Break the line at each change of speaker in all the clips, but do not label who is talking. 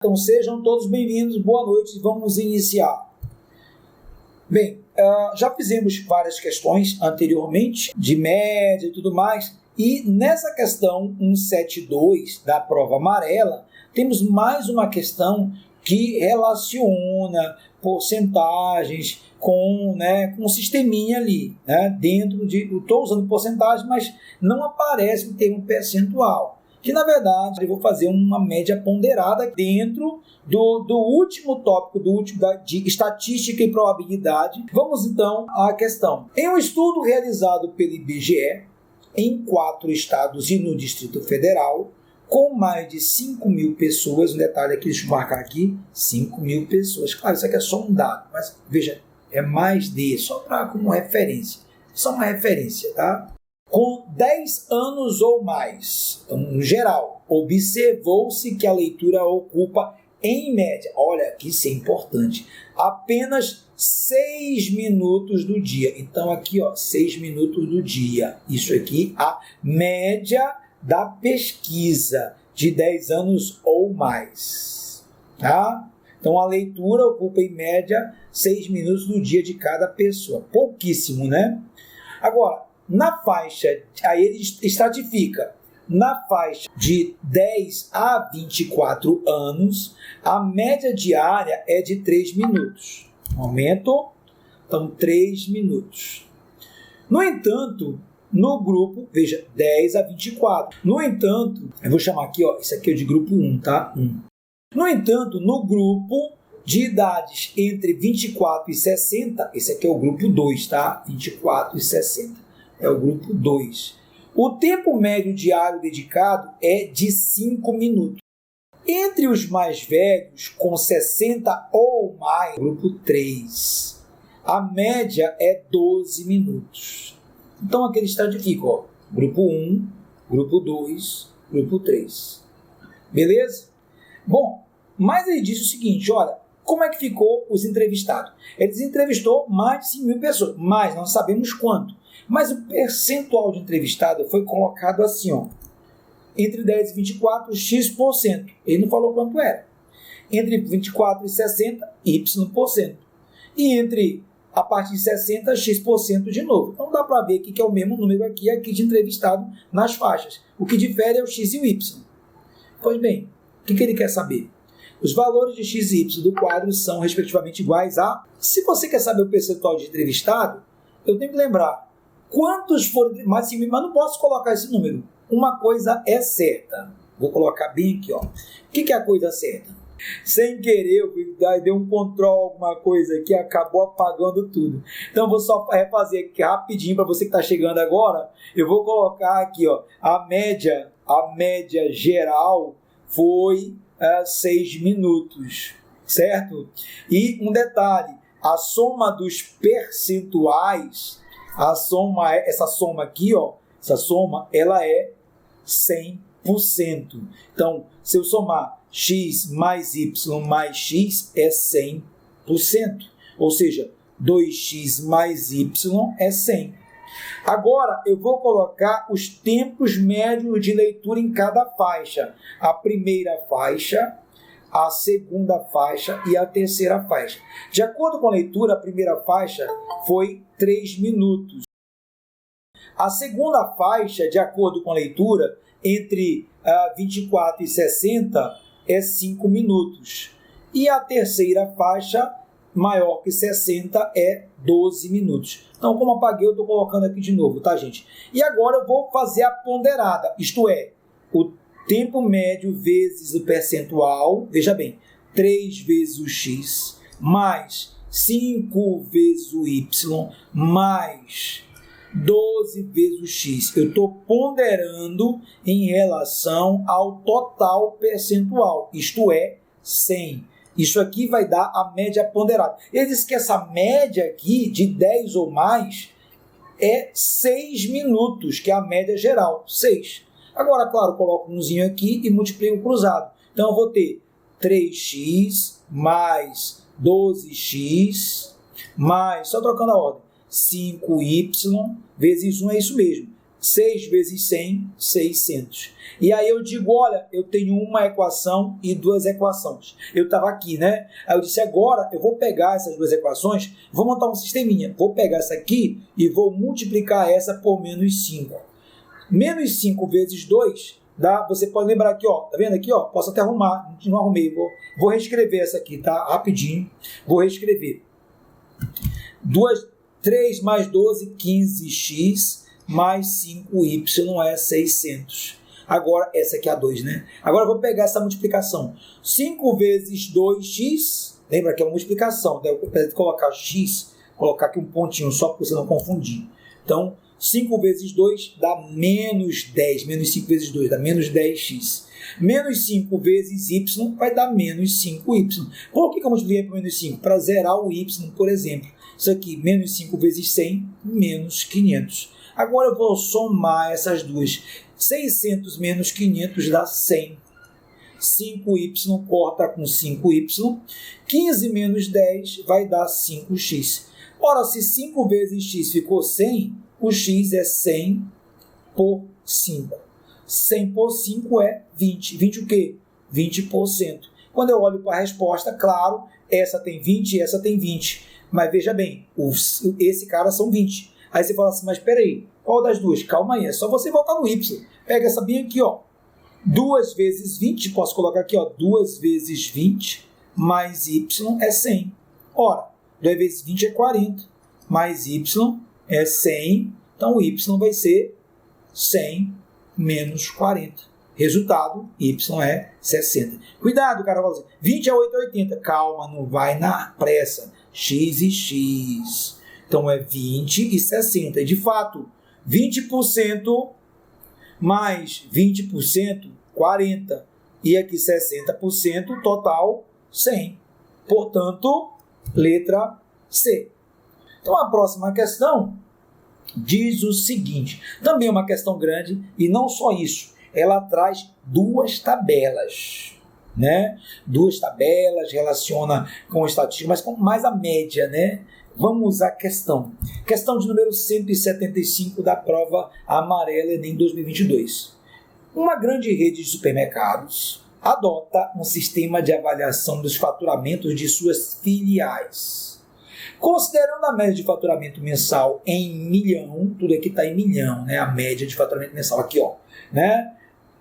Então sejam todos bem-vindos, boa noite, vamos iniciar. Bem, já fizemos várias questões anteriormente, de média e tudo mais, e nessa questão 172 da prova amarela, temos mais uma questão que relaciona porcentagens com um sisteminha ali, dentro de... Eu estou usando porcentagem, mas não aparece o termo percentual. Que, na verdade, eu vou fazer uma média ponderada dentro do último tópico, de estatística e probabilidade. Vamos, então, à questão. Em um estudo realizado pelo IBGE, em 4 estados e no Distrito Federal, com mais de 5.000 pessoas, um detalhe aqui, deixa eu marcar aqui, 5.000 pessoas. Claro, isso aqui é só um dado, mas, veja, é mais de, só para como referência. Só uma referência, tá? Com 10 anos ou mais, então, no geral, observou-se que a leitura ocupa, em média, olha, isso é importante, apenas 6 minutos do dia. Então, aqui, 6 minutos do dia. Isso aqui, a média da pesquisa de 10 anos ou mais. Tá? Então, a leitura ocupa, em média, 6 minutos do dia de cada pessoa. Pouquíssimo, né? Agora, na faixa, aí ele estratifica, na faixa de 10 a 24 anos, a média diária é de 3 minutos. Aumento, então 3 minutos. No entanto, no grupo, veja, 10 a 24. No entanto, eu vou chamar aqui, isso aqui é de grupo 1, tá? 1. No entanto, no grupo de idades entre 24 e 60, esse aqui é o grupo 2, tá? 24 e 60. É o grupo 2. O tempo médio diário dedicado é de 5 minutos. Entre os mais velhos, com 60 ou mais, grupo 3, a média é 12 minutos. Então, aqui ele estratifica, grupo 1, grupo 2, grupo 3. Beleza? Bom, mas ele disse o seguinte, olha, como é que ficou os entrevistados? Eles entrevistou mais de 5.000 pessoas, mas não sabemos quanto. Mas o percentual de entrevistado foi colocado assim, entre 10 e 24, X%. Ele não falou quanto era. Entre 24 e 60, Y%. E entre a partir de 60, X% de novo. Então dá para ver que é o mesmo número aqui de entrevistado nas faixas. O que difere é o X e o Y. Pois bem, o que ele quer saber? Os valores de X e Y do quadro são respectivamente iguais a... Se você quer saber o percentual de entrevistado, eu tenho que lembrar quantos foram... Mas não posso colocar esse número. Uma coisa é certa. Vou colocar bem aqui, O que é a coisa certa? Sem querer, eu dei um control, alguma coisa aqui, acabou apagando tudo. Então, eu vou só refazer aqui rapidinho para você que está chegando agora. Eu vou colocar aqui, a média geral foi 6 minutos, certo? E um detalhe, a soma dos percentuais... essa soma aqui, essa soma, ela é 100%. Então, se eu somar x mais y mais x, é 100%. Ou seja, 2x mais y é 100. Agora, eu vou colocar os tempos médios de leitura em cada faixa. A primeira faixa, a segunda faixa e a terceira faixa. De acordo com a leitura, a primeira faixa foi 3 minutos. A segunda faixa, de acordo com a leitura, entre 24 e 60, é 5 minutos. E a terceira faixa, maior que 60, é 12 minutos. Então, como apaguei, eu estou colocando aqui de novo, tá, gente? E agora eu vou fazer a ponderada, isto é, o tempo médio vezes o percentual, veja bem, 3 vezes o x, mais 5 vezes o y, mais 12 vezes o x. Eu estou ponderando em relação ao total percentual, isto é, 100. Isso aqui vai dar a média ponderada. Ele disse que essa média aqui, de 10 ou mais, é 6 minutos, que é a média geral, 6. Agora, claro, coloco umzinho aqui e multiplico cruzado. Então, eu vou ter 3x mais 12x mais, só trocando a ordem, 5y vezes 1 é isso mesmo, 6 vezes 100, 600. E aí eu digo, olha, eu tenho uma equação e duas equações. Eu estava aqui, né? Aí eu disse, agora eu vou pegar essas duas equações, vou montar um sisteminha. Vou pegar essa aqui e vou multiplicar essa por menos 5. Menos 5 vezes 2 dá, você pode lembrar aqui, ó, tá vendo aqui, ó? Posso até arrumar, não arrumei, vou reescrever essa aqui, tá? Rapidinho, vou reescrever. 3 mais 12, 15x, mais 5y é 600. Agora, essa aqui é a 2, né? Agora eu vou pegar essa multiplicação. 5 vezes 2x, lembra que é uma multiplicação, né? Eu preciso colocar x, colocar aqui um pontinho só para você não confundir. Então, 5 vezes 2 dá menos 10. Menos 5 vezes 2 dá menos 10x. Menos 5 vezes y vai dar menos 5y. Por que eu multipliquei por menos 5? Para zerar o y, por exemplo. Isso aqui, menos 5 vezes 100, menos 500. Agora eu vou somar essas duas. 600 menos 500 dá 100. 5y corta com 5y. 15 menos 10 vai dar 5x. Ora, se 5 vezes x ficou 100, o x é 100 por 5. 100 por 5 é 20. 20 o quê? 20%. Quando eu olho para a resposta, claro, essa tem 20 e essa tem 20. Mas veja bem, esse cara são 20. Aí você fala assim, mas espera aí, qual das duas? Calma aí, é só você voltar no y. Pega essa bem aqui, ó. 2 vezes 20, posso colocar aqui, ó, 2 vezes 20 mais y é 100. Ora, 2 vezes 20 é 40, mais y é 100, então o y vai ser 100 menos 40. Resultado, y é 60. Cuidado, cara, 20 é 8 é 80. Calma, não vai na pressa. X e x. Então é 20 e 60. E de fato, 20% mais 20%, 40. E aqui 60%, total 100. Portanto, letra C. Então a próxima questão diz o seguinte, também é uma questão grande, e não só isso, ela traz duas tabelas, né? Duas tabelas, relaciona com estatística, mas com mais a média, né? Vamos à questão. Questão de número 175 da prova amarela Enem 2022. Uma grande rede de supermercados adota um sistema de avaliação dos faturamentos de suas filiais. Considerando a média de faturamento mensal em milhão, tudo aqui está em milhão, né? A média de faturamento mensal aqui, ó, né?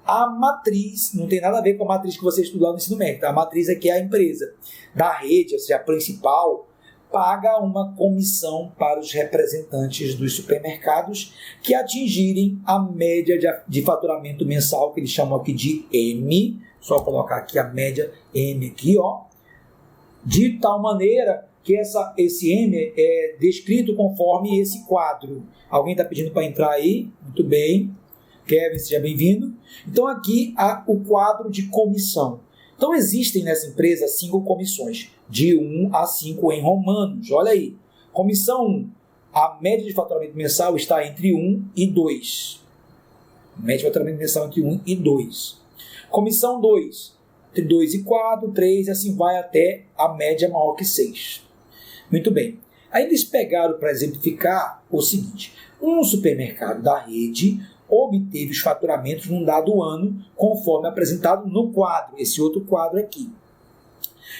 A matriz, não tem nada a ver com a matriz que você estudou no ensino médio, tá? A matriz aqui é a empresa da rede, ou seja, a principal, paga uma comissão para os representantes dos supermercados que atingirem a média de faturamento mensal, que eles chamam aqui de M, só colocar aqui a média M aqui, ó, de tal maneira que esse M é descrito conforme esse quadro. Alguém está pedindo para entrar aí? Muito bem. Kevin, seja bem-vindo. Então aqui há o quadro de comissão. Então existem nessa empresa 5 comissões, de 1 a 5 em romanos. Olha aí. Comissão 1, a média de faturamento mensal está entre 1 e 2. Média de faturamento mensal entre 1 e 2. Comissão 2, entre 2 e 4, 3, e assim vai até a média maior que 6. Muito bem. Aí eles pegaram para exemplificar o seguinte. Um supermercado da rede obteve os faturamentos num dado ano, conforme apresentado no quadro, esse outro quadro aqui.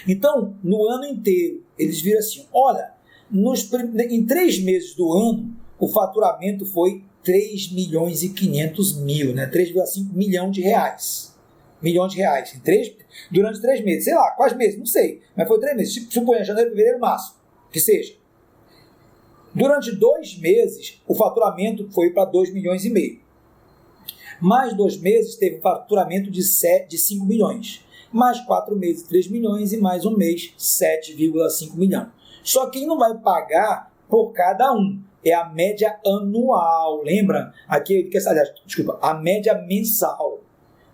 Então, no ano inteiro, eles viram assim, olha, em 3 meses do ano, o faturamento foi 3 milhões e 500 mil, né? 3,5 milhão de reais. Milhões de reais. Durante 3 meses. Sei lá, quais meses? Não sei. Mas foi 3 meses. Suponha, janeiro, fevereiro, março. Que seja. Durante 2 meses, o faturamento foi para 2 milhões e meio. Mais 2 meses teve um faturamento de 5 milhões. Mais 4 meses, 3 milhões. E mais um mês, 7,5 milhão. Só que não vai pagar por cada um. É a média anual. Lembra? Aqui, desculpa, a média mensal.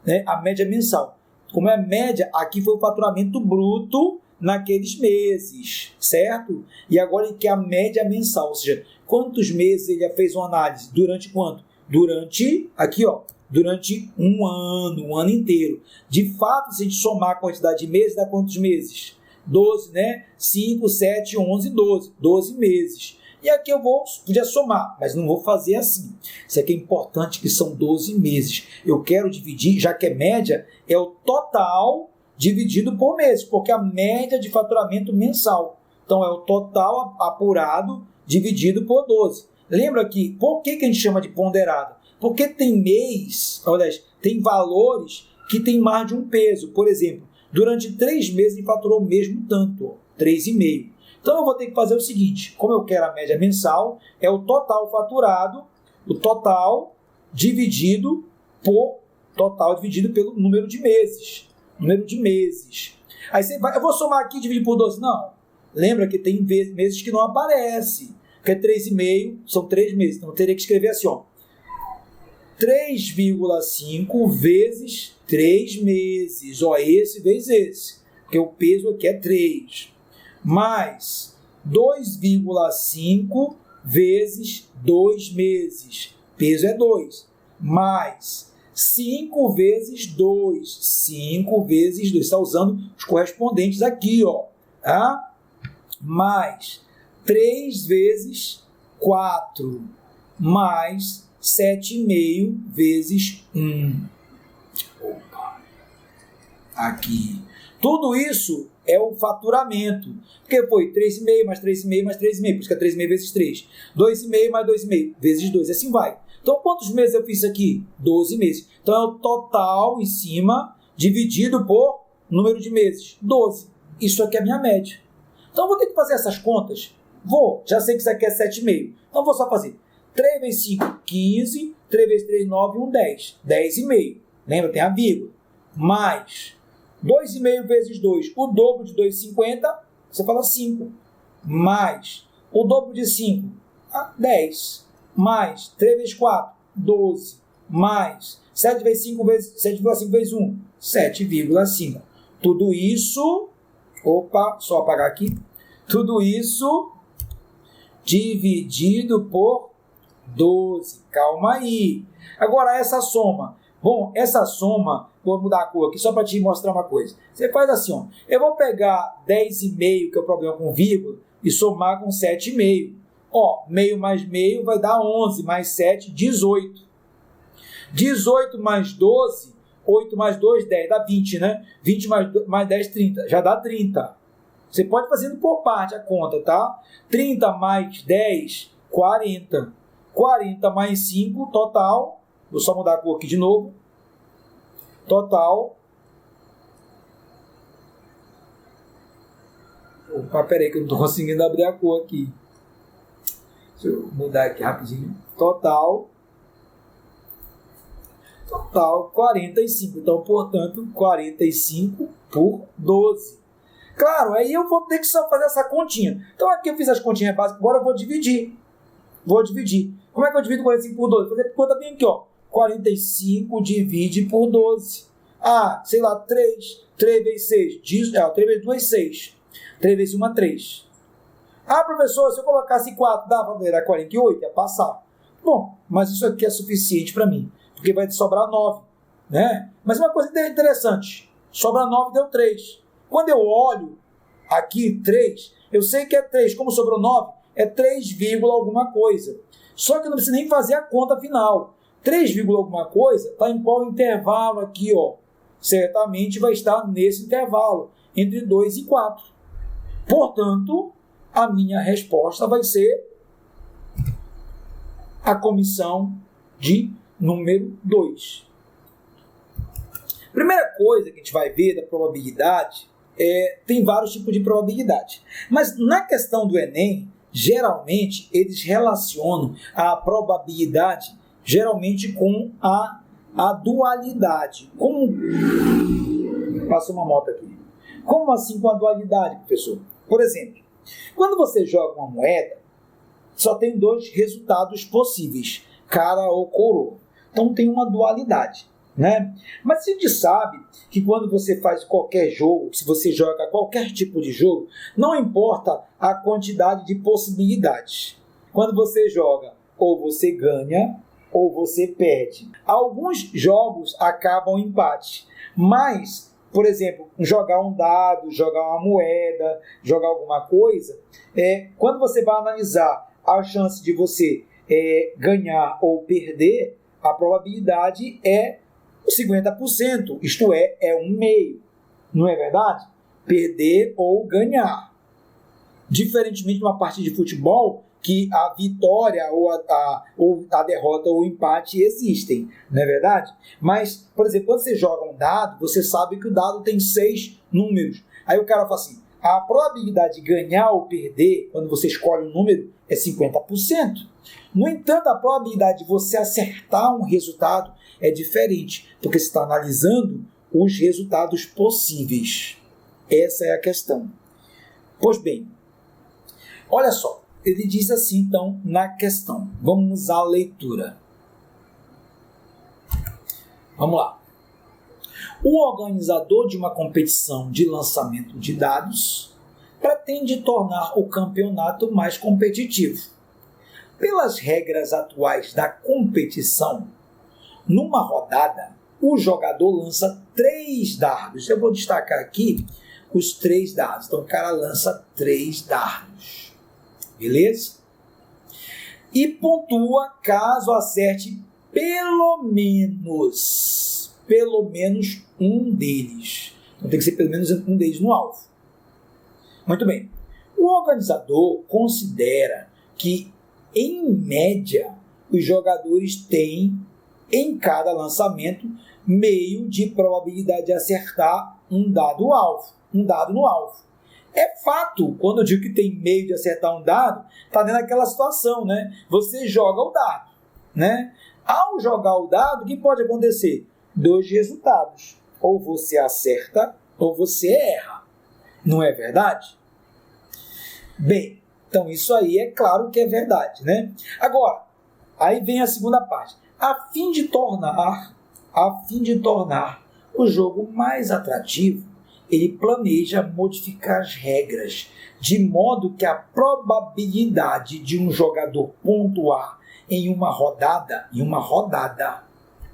Né? A média mensal. Como é a média, aqui foi o faturamento bruto naqueles meses, certo? E agora ele quer a média mensal, ou seja, quantos meses ele já fez uma análise? Durante quanto? Durante, aqui ó, durante um ano inteiro. De fato, se a gente somar a quantidade de meses, dá quantos meses? 12, né? 5, 7, 11, 12. 12 meses. E aqui eu podia somar, mas não vou fazer assim. Isso aqui é importante, que são 12 meses. Eu quero dividir, já que é média, é o total dividido por mês, porque a média de faturamento mensal. Então, é o total apurado dividido por 12. Lembra que, por que a gente chama de ponderado? Porque tem mês, tem valores que tem mais de um peso. Por exemplo, durante 3 meses ele faturou o mesmo tanto, 3,5. Então, eu vou ter que fazer o seguinte, como eu quero a média mensal, é o total faturado, o total dividido pelo número de meses. Número de meses. Aí você vai, eu vou somar aqui e dividir por 12? Não. Lembra que tem meses que não aparece, que é 3,5, são 3 meses. Então eu teria que escrever assim, 3,5 vezes 3 meses. Esse vezes esse. Porque o peso aqui é 3. Mais 2,5 vezes 2 meses. Peso é 2. Mais 5 vezes 2. 5 vezes 2. Está usando os correspondentes aqui, tá? Mais 3 vezes 4. Mais 7,5 vezes 1. Opa. Aqui. Tudo isso é o faturamento. Porque foi 3,5 mais 3,5 mais 3,5. Por isso que é 3,5 vezes 3. 2,5 mais 2,5 vezes 2. Assim vai. Então, quantos meses eu fiz isso aqui? 12 meses. Então, é o total em cima dividido por número de meses. 12. Isso aqui é a minha média. Então, eu vou ter que fazer essas contas? Vou. Já sei que isso aqui é 7,5. Então, vou só fazer 3 vezes 5, 15. 3 vezes 3, 9, 1, 10. 10,5. Lembra? Tem a vírgula. Mais 2,5 vezes 2. O dobro de 2,50, você fala 5. Mais o dobro de 5, 10. Mais 3 vezes 4, 12. Mais 7 vezes 5 vezes 7,5 vezes 1, 7,5. Tudo isso, só apagar aqui. Tudo isso dividido por 12. Calma aí. Agora essa soma. Bom, essa soma, vou mudar a cor aqui só para te mostrar uma coisa. Você faz assim, eu vou pegar 10,5, que é o problema com vírgula, e somar com 7,5. Meio mais meio vai dar 11, mais 7, 18. 18 mais 12, 8 mais 2, 10, dá 20, né? 20 mais 10, 30, já dá 30. Você pode fazendo por parte a conta, tá? 30 mais 10, 40. 40 mais 5, total, vou só mudar a cor aqui de novo. Total. Peraí que eu não estou conseguindo abrir a cor aqui. Deixa eu mudar aqui rapidinho. Total 45. Então, portanto, 45 por 12. Claro, aí eu vou ter que só fazer essa continha. Então, aqui eu fiz as continhas básicas, agora eu vou dividir. Como é que eu divido 45 por 12? Vou fazer conta bem aqui, 45 divide por 12. Sei lá, 3. 3 vezes 6. 3 vezes 2, 6. 3 vezes 1, 3. Professor, se eu colocasse 4, dava para dar 48? Ia passar. Bom, mas isso aqui é suficiente para mim, porque vai sobrar 9, né? Mas uma coisa interessante, sobra 9, deu 3. Quando eu olho aqui 3, eu sei que é 3, como sobrou 9, é 3, alguma coisa. Só que eu não preciso nem fazer a conta final. 3, alguma coisa está em qual intervalo aqui, Certamente vai estar nesse intervalo, entre 2 e 4. Portanto, a minha resposta vai ser a comissão de número 2. Primeira coisa que a gente vai ver da probabilidade tem vários tipos de probabilidade. Mas na questão do Enem, geralmente eles relacionam a probabilidade geralmente com a dualidade. Passou uma moto aqui. Como assim com a dualidade, professor? Por exemplo, quando você joga uma moeda, só tem 2 resultados possíveis, cara ou coroa. Então tem uma dualidade, né? Mas a gente sabe que quando você faz qualquer jogo, se você joga qualquer tipo de jogo, não importa a quantidade de possibilidades. Quando você joga, ou você ganha, ou você perde. Alguns jogos acabam em empate, mas, por exemplo, jogar um dado, jogar uma moeda, jogar alguma coisa, quando você vai analisar a chance de você ganhar ou perder, a probabilidade é 50%, isto é um meio. Não é verdade? Perder ou ganhar. Diferentemente de uma partida de futebol, que a vitória ou a derrota ou o empate existem, não é verdade? Mas, por exemplo, quando você joga um dado, você sabe que o dado tem 6 números. Aí o cara fala assim, a probabilidade de ganhar ou perder, quando você escolhe um número, é 50%. No entanto, a probabilidade de você acertar um resultado é diferente, porque você está analisando os resultados possíveis. Essa é a questão. Pois bem, olha só, ele diz assim, então, na questão. Vamos à leitura. Vamos lá. O organizador de uma competição de lançamento de dados pretende tornar o campeonato mais competitivo. Pelas regras atuais da competição, numa rodada, o jogador lança 3 dardos. Eu vou destacar aqui os 3 dardos. Então, o cara lança 3 dardos. Beleza? E pontua caso acerte pelo menos um deles. Então, tem que ser pelo menos um deles no alvo. Muito bem. O organizador considera que, em média, os jogadores têm, em cada lançamento, meio de probabilidade de acertar um dado no alvo. É fato, quando eu digo que tem meio de acertar um dado, está dentro daquela situação, né? Você joga o dado, né? Ao jogar o dado, o que pode acontecer? 2 resultados. Ou você acerta, ou você erra. Não é verdade? Bem, então isso aí é claro que é verdade, né? Agora, aí vem a segunda parte. A fim de tornar o jogo mais atrativo, ele planeja modificar as regras, de modo que a probabilidade de um jogador pontuar em uma rodada,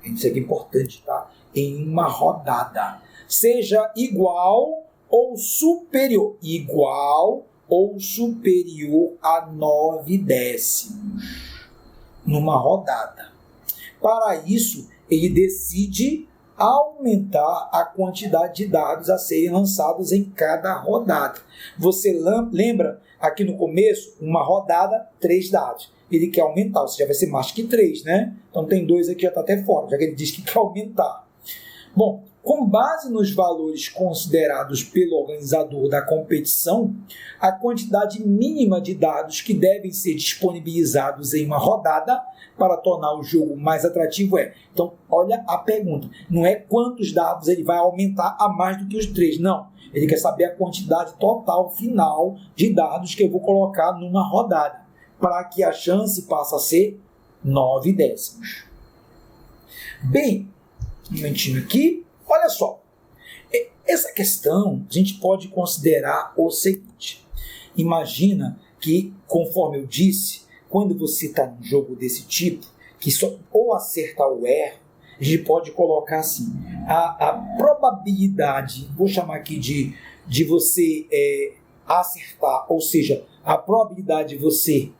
isso aqui é importante, tá? Em uma rodada, seja igual ou superior a 9 décimos numa rodada. Para isso, ele decide aumentar a quantidade de dados a serem lançados em cada rodada. Você lembra aqui no começo, uma rodada, 3 dados. Ele quer aumentar, ou seja, vai ser mais que 3, né? Então tem 2 aqui, já está até fora, já que ele diz que quer aumentar. Bom, com base nos valores considerados pelo organizador da competição, a quantidade mínima de dados que devem ser disponibilizados em uma rodada para tornar o jogo mais atrativo é... Então, olha a pergunta. Não é quantos dados ele vai aumentar a mais do que os 3, não. Ele quer saber a quantidade total final de dados que eu vou colocar numa rodada, para que a chance passe a ser 9 décimos. Bem, um momentinho aqui. Olha só, essa questão a gente pode considerar o seguinte. Imagina que, conforme eu disse, quando você está num jogo desse tipo, que só ou acerta ou erra, a gente pode colocar assim, a probabilidade, vou chamar aqui de você acertar, ou seja, a probabilidade de você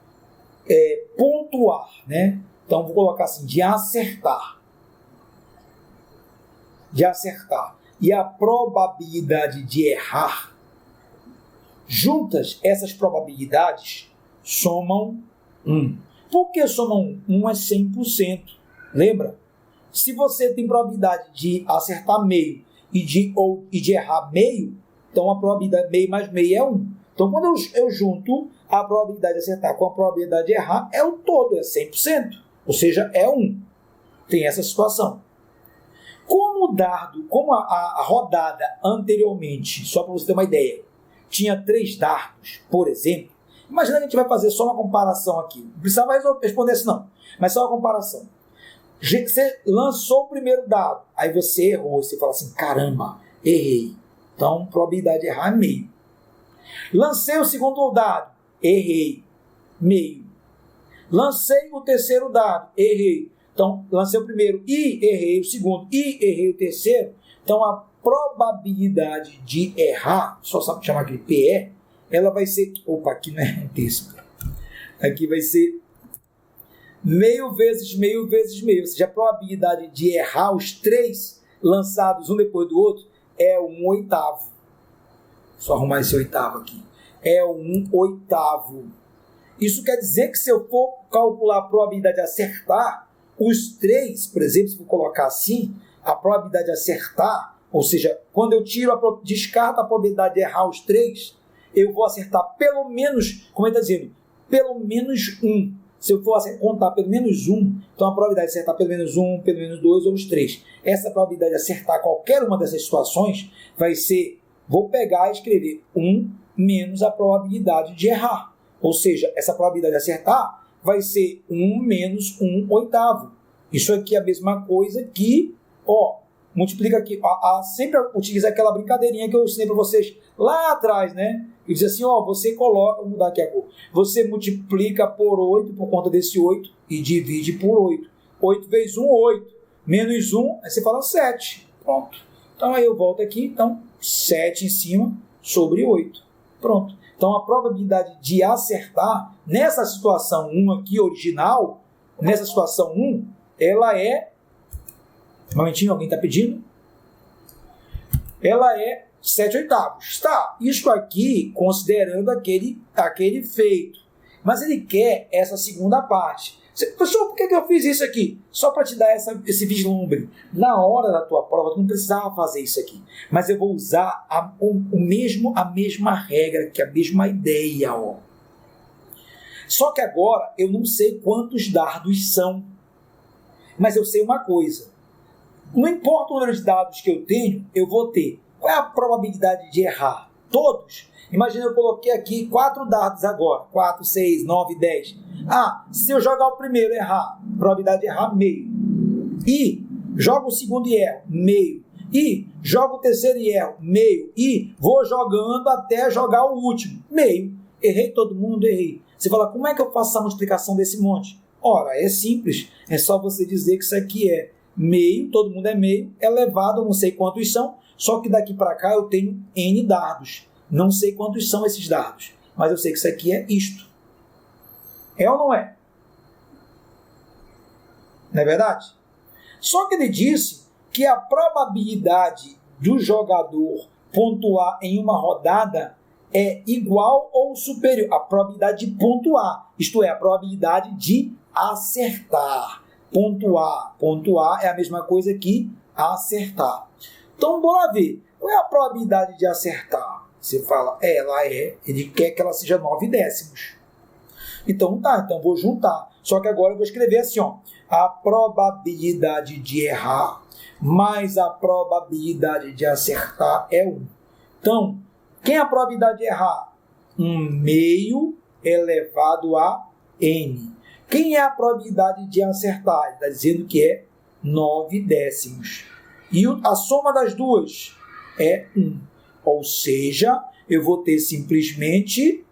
pontuar, né? Então, vou colocar assim, de acertar e a probabilidade de errar, juntas essas probabilidades somam 1. Por que somam 1? 1 é 100%. Lembra? Se você tem probabilidade de acertar meio e de errar meio, então a probabilidade meio mais meio é 1. Então, quando eu junto a probabilidade de acertar com a probabilidade de errar, é o todo, é 100%. Ou seja, é 1. Tem essa situação. Como a rodada anteriormente, só para você ter uma ideia, tinha 3 dardos, por exemplo, imagina que a gente vai fazer só uma comparação aqui. Não precisava responder isso não, mas só uma comparação. Você lançou o primeiro dado, aí você errou, você fala assim, caramba, errei. Então, probabilidade de errar é meio. Lancei o segundo dado, errei, meio. Lancei o terceiro dado, errei. Então, lancei o primeiro e errei o segundo e errei o terceiro. Então, a probabilidade de errar, só sabe chamar aqui PE, ela vai ser... Opa, aqui não é um terço. Aqui vai ser meio vezes meio vezes meio. Ou seja, a probabilidade de errar os 3 lançados um depois do outro é 1/8. Só arrumar esse oitavo aqui. É 1/8. Isso quer dizer que se eu for calcular a probabilidade de acertar os 3, por exemplo, se eu colocar assim, a probabilidade de acertar, ou seja, quando eu descarto a probabilidade de errar os 3, eu vou acertar pelo menos, como ele está dizendo, pelo menos 1. Se eu for contar pelo menos 1, então a probabilidade de acertar pelo menos 1, pelo menos 2 ou os 3. Essa probabilidade de acertar qualquer uma dessas situações vai ser, vou pegar e escrever 1 menos a probabilidade de errar. Ou seja, essa probabilidade de acertar vai ser 1 menos 1/8. Isso aqui é a mesma coisa que, multiplica aqui. Sempre utiliza aquela brincadeirinha que eu ensinei para vocês lá atrás, né? Eu disse assim, você coloca, vou mudar aqui a cor. Você multiplica por 8, por conta desse 8, e divide por 8. 8 vezes 1, 8. Menos 1, aí você fala 7. Pronto. Então aí eu volto aqui, então 7 em cima sobre 8. Pronto. Então a probabilidade de acertar nessa situação 1 aqui original, nessa situação 1, ela é... Um momentinho, alguém está pedindo? Ela é 7/8. Tá, isso aqui considerando aquele feito. Mas ele quer essa segunda parte. Professor, por que eu fiz isso aqui? Só para te dar esse vislumbre. Na hora da tua prova, tu não precisava fazer isso aqui. Mas eu vou usar a mesma regra, que a mesma ideia. Só que agora eu não sei quantos dardos são. Mas eu sei uma coisa. Não importa o número de dados que eu tenho, eu vou ter. Qual é a probabilidade de errar? Todos. Imagina, eu coloquei aqui 4 dados agora. 4, 6, 9, 10. Se eu jogar o primeiro e errar, probabilidade de errar, meio. E jogo o segundo e erro, meio. E jogo o terceiro e erro, meio. E vou jogando até jogar o último, meio. Errei todo mundo, errei. Você fala, como é que eu faço a multiplicação desse monte? Ora, é simples. É só você dizer que isso aqui é meio, todo mundo é meio, elevado, não sei quantos são, só que daqui para cá eu tenho N dardos. Não sei quantos são esses dardos, mas eu sei que isso aqui é isto. É ou não é? Não é verdade? Só que ele disse que a probabilidade do jogador pontuar em uma rodada é igual ou superior à probabilidade de pontuar, isto é, a probabilidade de acertar. Pontuar é a mesma coisa que acertar. Então, bora ver. Qual é a probabilidade de acertar? Você fala, ele quer que ela seja 9 décimos. Então vou juntar. Só que agora eu vou escrever assim, a probabilidade de errar mais a probabilidade de acertar é 1. Então, quem é a probabilidade de errar? 1/2 elevado a n. Quem é a probabilidade de acertar? Ele está dizendo que é 9 décimos. E a soma das duas é 1. Ou seja, eu vou ter simplesmente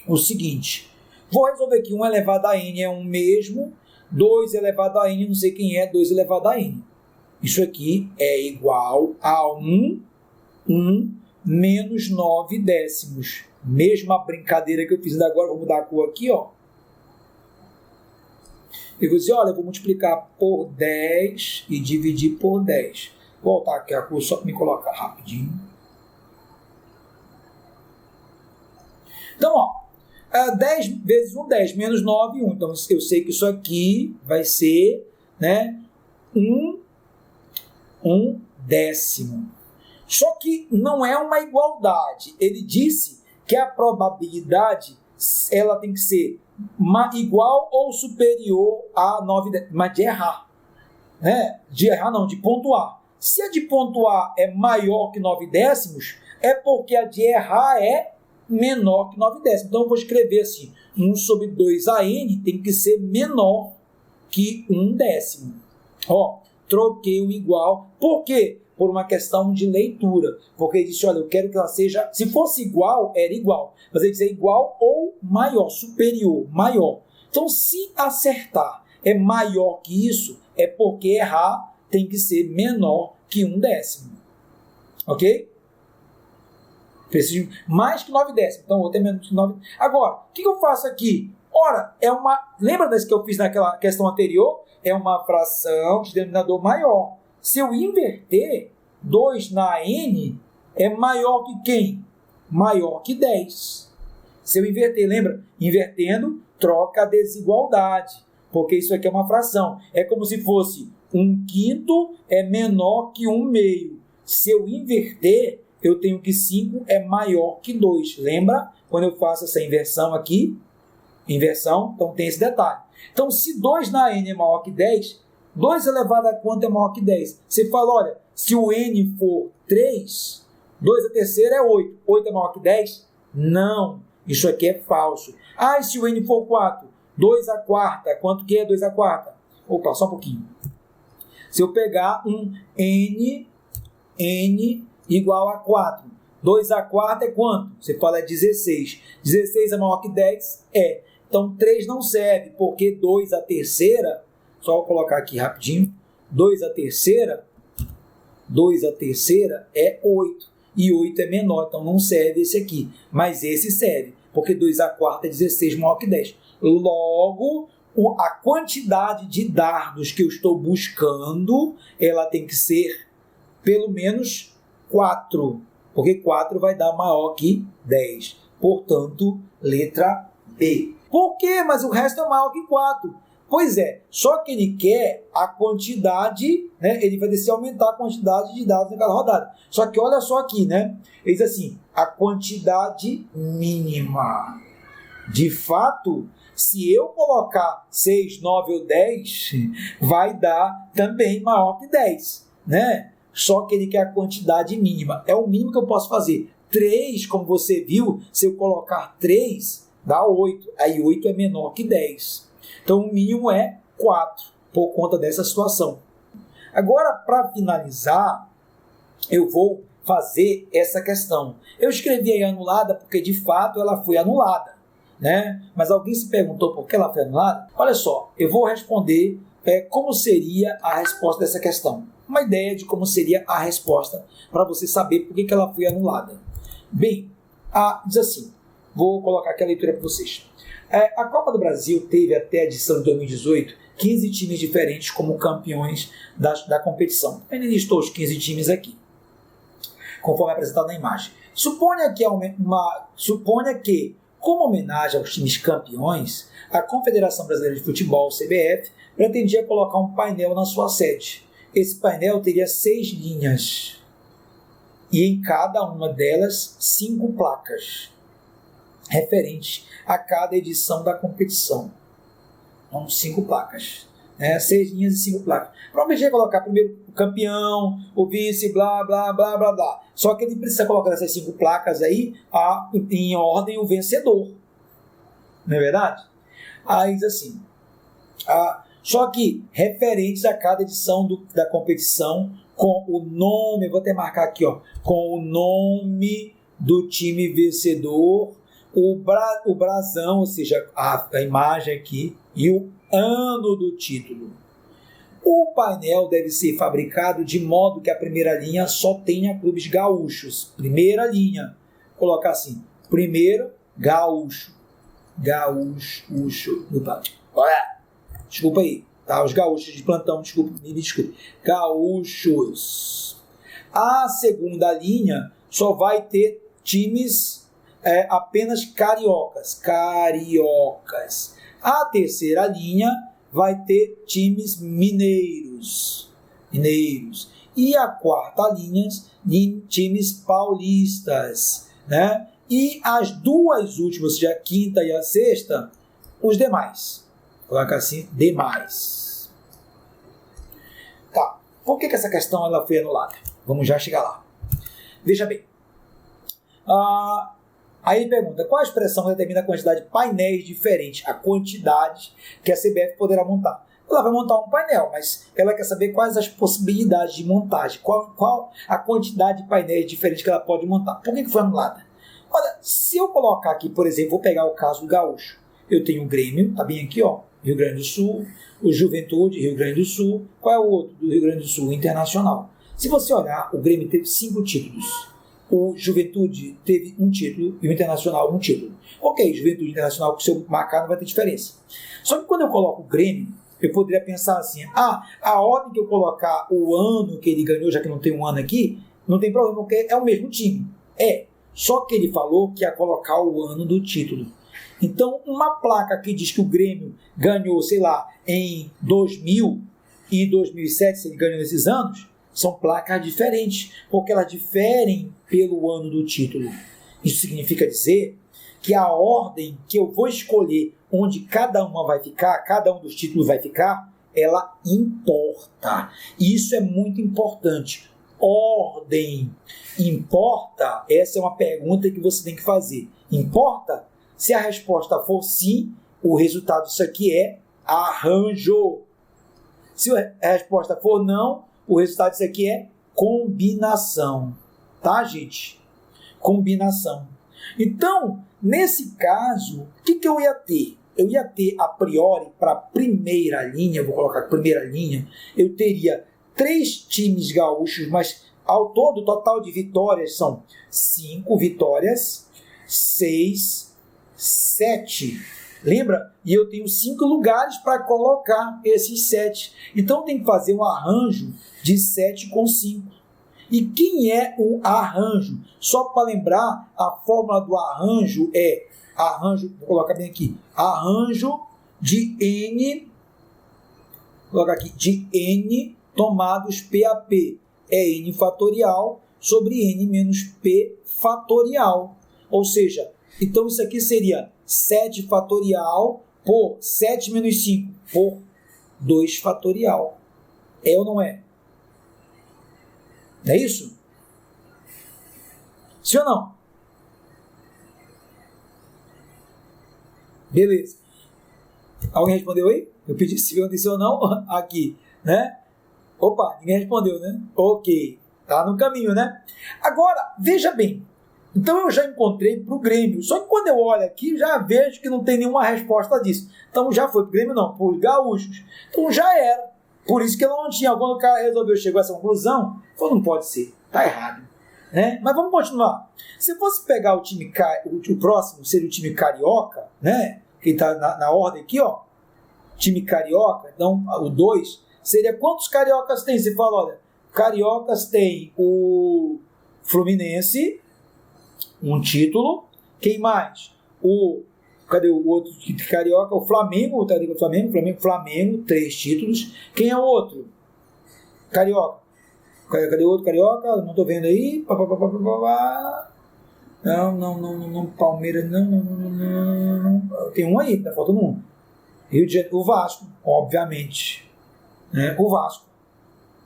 o seguinte. Vou resolver que 1 elevado a n é 1 mesmo. 2 elevado a n, não sei quem é, 2 elevado a n. Isso aqui é igual a 1 menos 9 décimos. Mesma brincadeira que eu fiz agora, vou mudar a cor aqui, Eu vou dizer, eu vou multiplicar por 10 e dividir por 10. Vou voltar aqui a cor só para me colocar rapidinho. Então, 10 vezes 1, 10, menos 9, 1. Então, eu sei que isso aqui vai ser, um décimo. Só que não é uma igualdade. Ele disse que a probabilidade ela tem que ser igual ou superior a 9 décimos, mas de errar. De errar não, de pontuar. Se a de pontuar é maior que 9 décimos, é porque a de errar é menor que 9 décimos. Então eu vou escrever assim, 1 sobre 2an tem que ser menor que 1 décimo. Troquei o igual. Por quê? Por uma questão de leitura. Porque ele disse, eu quero que ela seja... Se fosse igual, era igual. Mas ele disse igual ou maior, superior, maior. Então, se acertar é maior que isso, é porque errar tem que ser menor que 1 décimo. Ok? Preciso mais que 9 décimos. Então, o outro é menos que 9. Agora, o que eu faço aqui? Ora, lembra das que eu fiz naquela questão anterior? É uma fração de denominador maior. Se eu inverter, 2 na n é maior que quem? Maior que 10. Se eu inverter, lembra? Invertendo, troca a desigualdade, porque isso aqui é uma fração. É como se fosse 1/5 é menor que 1/2. Se eu inverter, eu tenho que 5 é maior que 2. Lembra? Quando eu faço essa inversão aqui, inversão, então tem esse detalhe. Então, se 2 na n é maior que 10, 2 elevado a quanto é maior que 10? Você fala, olha, se o n for 3, 2 a terceira é 8. 8 é maior que 10? Não, isso aqui é falso. Ah, e se o n for 4? 2 a quarta, quanto que é 2 a quarta? Opa, só um pouquinho. Se eu pegar um n igual a 4, 2 a quarta é quanto? Você fala é 16. 16 é maior que 10? É. Então 3 não serve, porque 2 a terceira, só vou colocar aqui rapidinho, 2 a terceira é 8. E 8 é menor, então não serve esse aqui. Mas esse serve, porque 2 a quarta é 16 maior que 10. Logo, a quantidade de dardos que eu estou buscando, ela tem que ser pelo menos 4, porque 4 vai dar maior que 10. Portanto, letra B. Por quê? Mas o resto é maior que 4. Pois é, só que ele quer a quantidade, né? Ele vai decidir aumentar a quantidade de dados em cada rodada. Só que olha só aqui, né? Ele diz assim, a quantidade mínima. De fato, se eu colocar 6, 9 ou 10, vai dar também maior que 10, né? Só que ele quer a quantidade mínima. É o mínimo que eu posso fazer. 3, como você viu, se eu colocar 3, dá 8. Aí 8 é menor que 10. Então o mínimo é 4, por conta dessa situação. Agora, para finalizar, eu vou fazer essa questão. Eu escrevi aí anulada porque, de fato, ela foi anulada, né? Mas alguém se perguntou por que ela foi anulada? Olha só, eu vou responder como seria a resposta dessa questão. Uma ideia de como seria a resposta, para você saber por que ela foi anulada. Bem, diz assim, vou colocar aqui a leitura para vocês. A Copa do Brasil teve até a edição de 2018 15 times diferentes como campeões da competição. Ele listou os 15 times aqui, conforme apresentado na imagem. Suponha que, como homenagem aos times campeões, a Confederação Brasileira de Futebol, CBF, pretendia colocar um painel na sua sede. Esse painel teria 6 linhas e em cada uma delas 5 placas referentes a cada edição da competição. Então, 5 placas. 6 linhas e 5 placas. Provavelmente colocar primeiro o campeão, o vice, blá, blá, blá, blá, blá. Só que ele precisa colocar essas 5 placas aí em ordem o vencedor. Não é verdade? Aí diz assim, só que referentes a cada edição da competição com o nome, vou até marcar aqui, com o nome do time vencedor, o brasão, ou seja, a imagem aqui, e o ano do título. O painel deve ser fabricado de modo que a primeira linha só tenha clubes gaúchos. Primeira linha, vou colocar assim, primeiro gaúcho. Olha, desculpa aí, tá? Os gaúchos de plantão, me desculpe. Gaúchos. A segunda linha só vai ter times apenas cariocas. A terceira linha vai ter times mineiros. E a quarta linha, times paulistas, né? E as duas últimas, ou seja, a quinta e a sexta, os demais. Coloca assim, demais. Tá. Por que essa questão ela foi anulada? Vamos já chegar lá. Veja bem. Aí ele pergunta, qual a expressão que determina a quantidade de painéis diferentes? A quantidade que a CBF poderá montar. Ela vai montar um painel, mas ela quer saber quais as possibilidades de montagem. Qual a quantidade de painéis diferentes que ela pode montar. Por que foi anulada? Olha, se eu colocar aqui, por exemplo, vou pegar o caso do Gaúcho. Eu tenho o Grêmio, tá bem aqui, Rio Grande do Sul, o Juventude, Rio Grande do Sul. Qual é o outro do Rio Grande do Sul? O Internacional. Se você olhar, o Grêmio teve 5 títulos. o Juventude teve um título e o Internacional um título. Ok, Juventude Internacional, se eu marcar, não vai ter diferença. Só que quando eu coloco o Grêmio, eu poderia pensar assim, a ordem que eu colocar o ano que ele ganhou, já que não tem um ano aqui, não tem problema, porque é o mesmo time. Só que ele falou que ia colocar o ano do título. Então, uma placa que diz que o Grêmio ganhou, sei lá, em 2000 e 2007, se ele ganhou nesses anos, são placas diferentes, porque elas diferem pelo ano do título. Isso significa dizer que a ordem que eu vou escolher, onde cada uma vai ficar, cada um dos títulos vai ficar, ela importa. E isso é muito importante. Ordem importa? Essa é uma pergunta que você tem que fazer. Importa? Se a resposta for sim, o resultado disso aqui é arranjo. Se a resposta for não, o resultado disso aqui é combinação. Tá, gente? Combinação. Então, nesse caso, o que eu ia ter? Eu ia ter, a priori, para a primeira linha, vou colocar primeira linha, eu teria 3 times gaúchos, mas ao todo, o total de vitórias são 5 vitórias, 6, 7. Lembra? E eu tenho 5 lugares para colocar esses 7. Então, tem que fazer um arranjo de 7 com 5. E quem é o arranjo? Só para lembrar, a fórmula do arranjo é vou colocar bem aqui, arranjo de N, vou colocar aqui, de N tomados PAP. É N fatorial sobre N menos P fatorial. Ou seja, então isso aqui seria 7 fatorial por 7 menos 5 por 2 fatorial. É ou não é? Não é isso? Sim ou não? Beleza. Alguém respondeu aí? Eu pedi se aconteceu ou não. Aqui, né? Opa, ninguém respondeu, né? Ok. Tá no caminho, né? Agora, veja bem. Então eu já encontrei para o Grêmio. Só que quando eu olho aqui, já vejo que não tem nenhuma resposta disso. Então já foi para o Grêmio, não. Para os gaúchos. Então já era. Por isso que eu não tinha. Quando o cara resolveu chegar a essa conclusão, falou, não pode ser. Tá errado. Né? Mas vamos continuar. Se fosse pegar o time, o próximo seria o time carioca, né? Que está na ordem aqui, ó. Time carioca. Então, o 2 seria quantos cariocas tem? Você fala, olha, cariocas tem o Fluminense, um título. Quem mais? Cadê o outro carioca? O Flamengo, tá ligado? Flamengo, 3 títulos. Quem é o outro? Carioca. Cadê o outro carioca? Não tô vendo aí. Não, Palmeiras, não. Tem um aí, tá faltando um. Rio de Janeiro, o Vasco, obviamente. Né? O Vasco.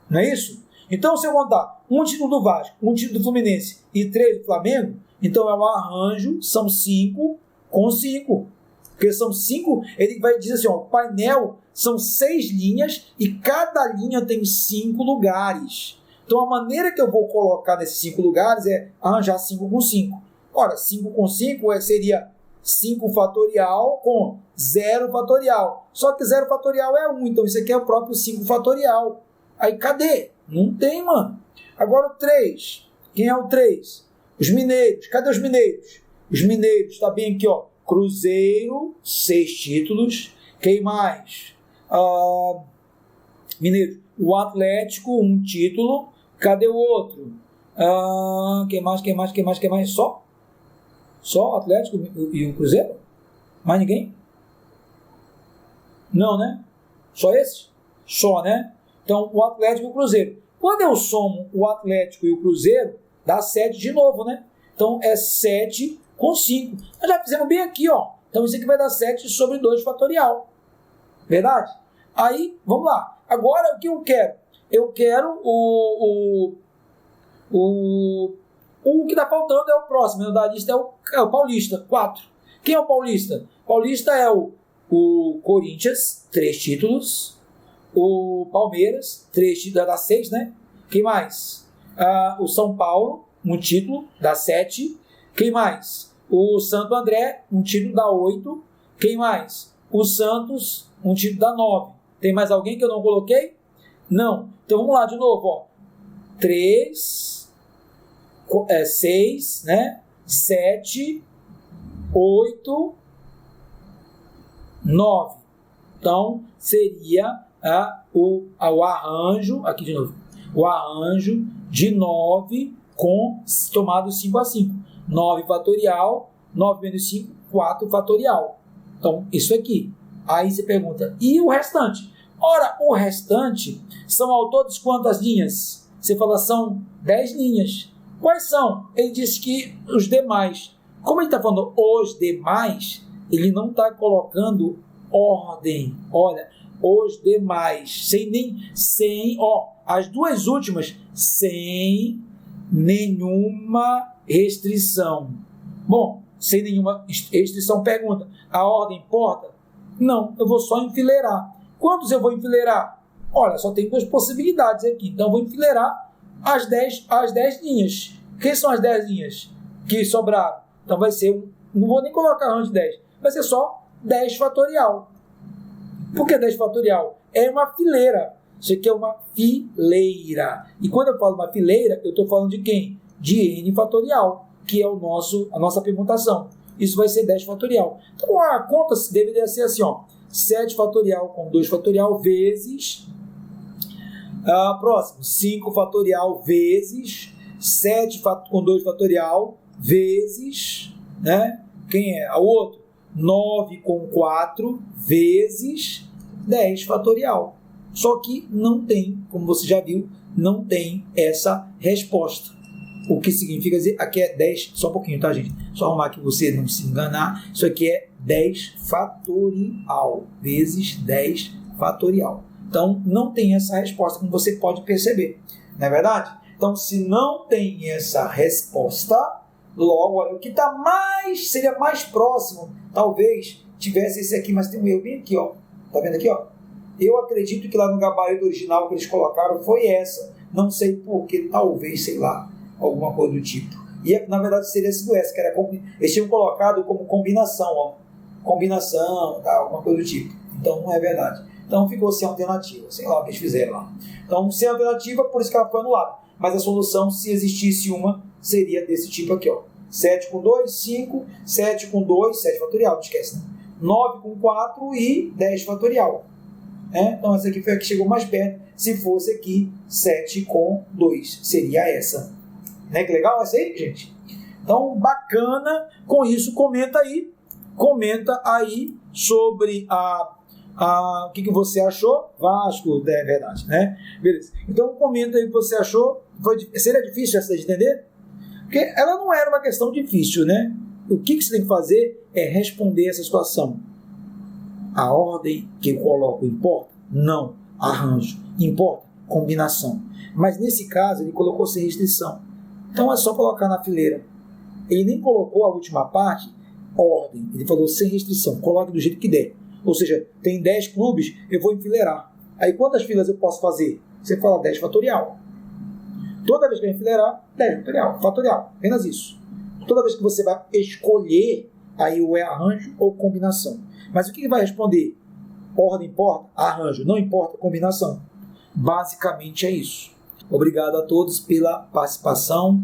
Não é isso? Então, se eu contar um título do Vasco, um título do Fluminense e 3 do Flamengo, então é um arranjo, são 5 com 5. Porque são 5, ele vai dizer assim, ó, o painel são 6 linhas e cada linha tem 5 lugares. Então, a maneira que eu vou colocar nesses 5 lugares é arranjar 5 com 5. Ora, 5 com 5 seria 5 fatorial com 0 fatorial. Só que 0 fatorial é 1, então isso aqui é o próprio 5 fatorial. Aí, cadê? Não tem, mano. Agora o 3. Quem é o 3? Os mineiros. Cadê os mineiros? Os mineiros, tá bem aqui, ó. Cruzeiro, 6 títulos. Quem mais? Mineiros. O Atlético, 1 título. Cadê o outro? Quem mais? Só? Só o Atlético e o Cruzeiro? Mais ninguém? Não, né? Só esse? Só, né? Então, o Atlético e o Cruzeiro. Quando eu somo o Atlético e o Cruzeiro, dá 7 de novo, né? Então, é 7 com 5. Nós já fizemos bem aqui, ó. Então, isso aqui vai dar 7 sobre 2 fatorial. Verdade? Aí, vamos lá. Agora, o que eu quero? Eu quero o que está faltando é o próximo da lista, é o Paulista, 4. Quem é o Paulista? Paulista é o Corinthians, 3 títulos. O Palmeiras, 3 títulos, dá 6, né? Quem mais? O São Paulo, 1 título, dá 7. Quem mais? O Santo André, 1 título, dá 8. Quem mais? O Santos, 1 título, dá 9. Tem mais alguém que eu não coloquei? Não. Então vamos lá de novo, ó. 3, 6, né? 7, 8, 9. Então, seria o arranjo, aqui de novo, o arranjo de 9 com tomado 5 a 5. 9 fatorial, 9 menos 5, 4 fatorial. Então, isso aqui. Aí você pergunta, e o restante? Ora, o restante são ao todo quantas linhas? Você fala, são 10 linhas. Quais são? Ele disse que os demais. Como ele está falando os demais, ele não está colocando ordem. Olha, os demais. As duas últimas, sem nenhuma restrição. Bom, sem nenhuma restrição, pergunta, a ordem importa? Não, eu vou só enfileirar. Quantos eu vou enfileirar? Olha, só tem duas possibilidades aqui. Então, eu vou enfileirar as 10 linhas. Quem são as 10 linhas que sobraram? Então, vai ser, não vou nem colocar arranjo de 10, vai ser só 10 fatorial. Por que 10 fatorial? É uma fileira. Isso aqui é uma fileira. E quando eu falo uma fileira, eu estou falando de quem? De n fatorial, que é a nossa permutação. Isso vai ser 10 fatorial. Então, a conta deveria ser assim, 7 fatorial com 2 fatorial vezes, próximo, 5 fatorial vezes, 7 com 2 fatorial vezes, né? Quem é? O outro, 9 com 4 vezes 10 fatorial. Só que não tem, como você já viu, não tem essa resposta. O que significa dizer, aqui é 10, só um pouquinho, tá, gente? Só arrumar que você não se enganar. Isso aqui é 10 fatorial vezes 10 fatorial. Então, não tem essa resposta, como você pode perceber. Não é verdade? Então, se não tem essa resposta, logo, olha, o que seria mais próximo, talvez tivesse esse aqui, mas tem um erro bem aqui, ó. Tá vendo aqui, ó? Eu acredito que lá no gabarito original que eles colocaram foi essa. Não sei porquê, talvez, sei lá, alguma coisa do tipo. E na verdade seria sido essa, que era eles tinham colocado como combinação, ó. Combinação, tá, alguma coisa do tipo. Então não é verdade. Então ficou sem alternativa, sei lá o que eles fizeram lá. Então sem alternativa, por isso que ela foi anulada. Mas a solução, se existisse uma, seria desse tipo aqui, ó. 7 com 2, 5, 7 com 2, 7 fatorial, não esquece, né? 9 com 4 e 10 fatorial. Então essa aqui foi a que chegou mais perto. Se fosse aqui 7 com 2, seria essa. Né? Que legal essa aí, gente? Então, bacana. Com isso, comenta aí sobre o que você achou. Vasco, é verdade, né? Beleza. Então, comenta aí o que você achou. Seria difícil essa de entender? Porque ela não era uma questão difícil, né? O que você tem que fazer é responder essa situação. A ordem que eu coloco importa? Não. Arranjo. Importa? Combinação. Mas nesse caso, ele colocou sem restrição. Então é só colocar na fileira. Ele nem colocou a última parte, ordem. Ele falou sem restrição, coloque do jeito que der. Ou seja, tem 10 clubes, eu vou enfileirar. Aí quantas filas eu posso fazer? Você fala 10 fatorial. Toda vez que eu enfileirar, 10 fatorial. Apenas isso. Toda vez que você vai escolher, aí ou é arranjo ou combinação. Mas o que vai responder? Ordem importa? Arranjo. Não importa combinação. Basicamente é isso. Obrigado a todos pela participação.